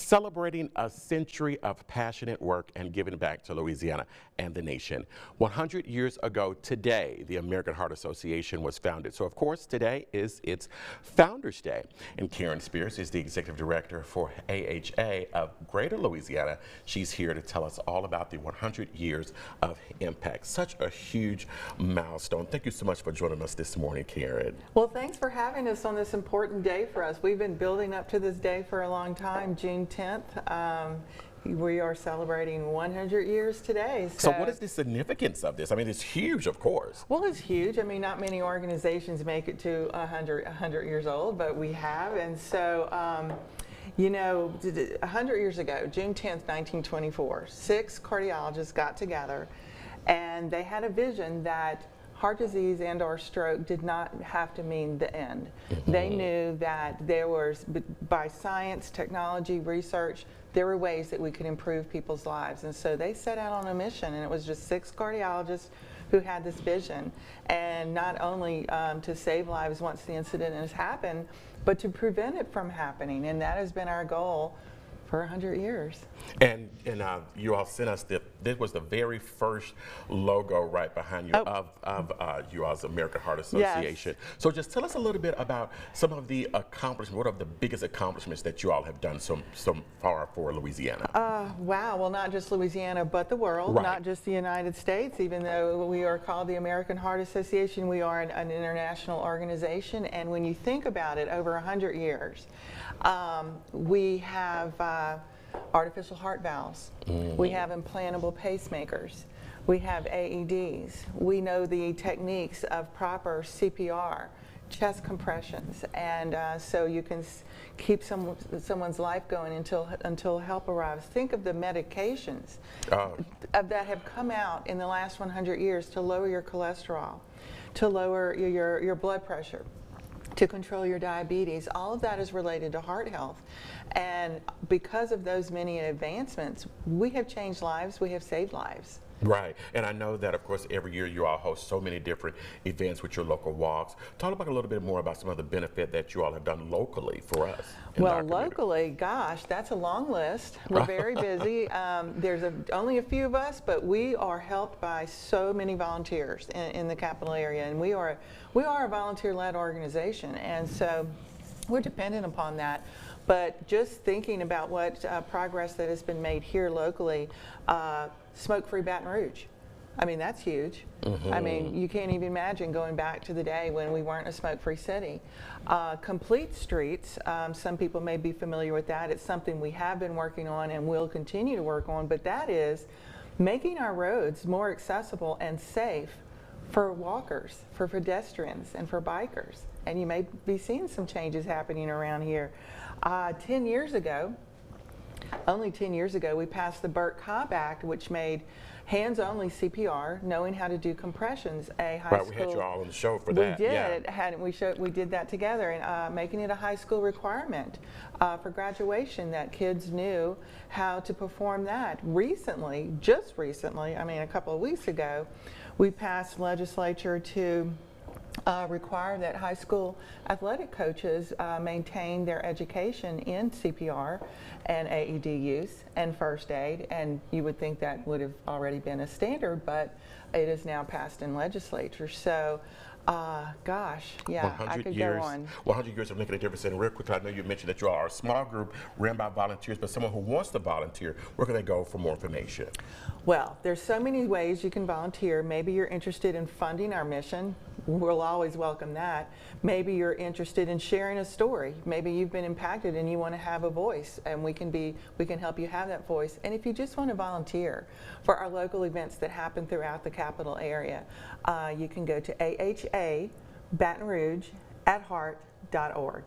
celebrating a century of passionate work and giving back to Louisiana and the nation. 100 years ago today, the American Heart Association was founded. So, of course, today is its Founders Day. And Karen Spears is the Executive Director for AHA of Greater Louisiana. She's here to tell us all about the 100 years of impact. Such a huge milestone. Thank you so much for joining us this morning, Karen. Well, thanks for having us on this important day for us. We've been building up to this day for a long time. June 10th, we are celebrating 100 years today. So what is the significance of this? I mean, it's huge, of course. Well, it's huge. I mean, not many organizations make it to 100 years old, but we have. And so, you know, 100 years ago, June 10th, 1924, 6 cardiologists got together and they had a vision that heart disease and or stroke did not have to mean the end. They knew that there was, by science, technology, research, there were ways that we could improve people's lives. And so they set out on a mission, and it was just 6 cardiologists who had this vision. And not only to save lives once the incident has happened, but to prevent it from happening. And that has been our goal for 100 years. And you all sent us this was the very first logo right behind you of you all's American Heart Association. Yes. So just tell us a little bit about some of the accomplishments. What are the biggest accomplishments that you all have done so far for Louisiana? Wow, well, not just Louisiana, but the world, right. Not just the United States. Even though we are called the American Heart Association, we are an international organization. And when you think about it, over 100 years, we have artificial heart valves. We have implantable pacemakers. We have AEDs. We know the techniques of proper CPR, chest compressions, and so you can keep someone's life going until help arrives. Think of the medications that have come out in the last 100 years to lower your cholesterol, to lower your blood pressure, to control your diabetes. All of that is related to heart health. And because of those many advancements, we have changed lives, we have saved lives. Right, and I know that, of course, every year you all host so many different events with your local walks. Talk about a little bit more about some of the benefit that you all have done locally for us. Well, locally, gosh, that's a long list. We're very busy. There's only a few of us, but we are helped by so many volunteers in the capital area, and we are a volunteer-led organization, and so we're dependent upon that. But just thinking about what progress that has been made here locally, smoke-free Baton Rouge. I mean, that's huge. I mean, you can't even imagine going back to the day when we weren't a smoke-free city. Complete streets, some people may be familiar with that. It's something we have been working on and will continue to work on, but that is making our roads more accessible and safe for walkers, for pedestrians, and for bikers. And you may be seeing some changes happening around here. 10 years ago, only 10 years ago, we passed the Burt-Cobb Act, which made hands-only CPR, knowing how to do compressions, a high school. Right, we had you all on the show for that. We did. Yeah. We did that together, and making it a high school requirement for graduation, that kids knew how to perform that. Recently, just recently, I mean a couple of weeks ago, we passed legislature to require that high school athletic coaches maintain their education in CPR and AED use and first aid, and you would think that would have already been a standard, but it is now passed in legislature. So gosh, yeah, I could go on. 100 years of making a difference. And real quickly, I know you mentioned that you are a small group ran by volunteers, but someone who wants to volunteer, where can they go for more information? Well, there's so many ways you can volunteer. Maybe you're interested in funding our mission. We'll always welcome that. Maybe you're interested in sharing a story. Maybe you've been impacted and you want to have a voice, and we can help you have that voice. And if you just want to volunteer for our local events that happen throughout the capital area, you can go to AHA Baton Rouge at heart.org.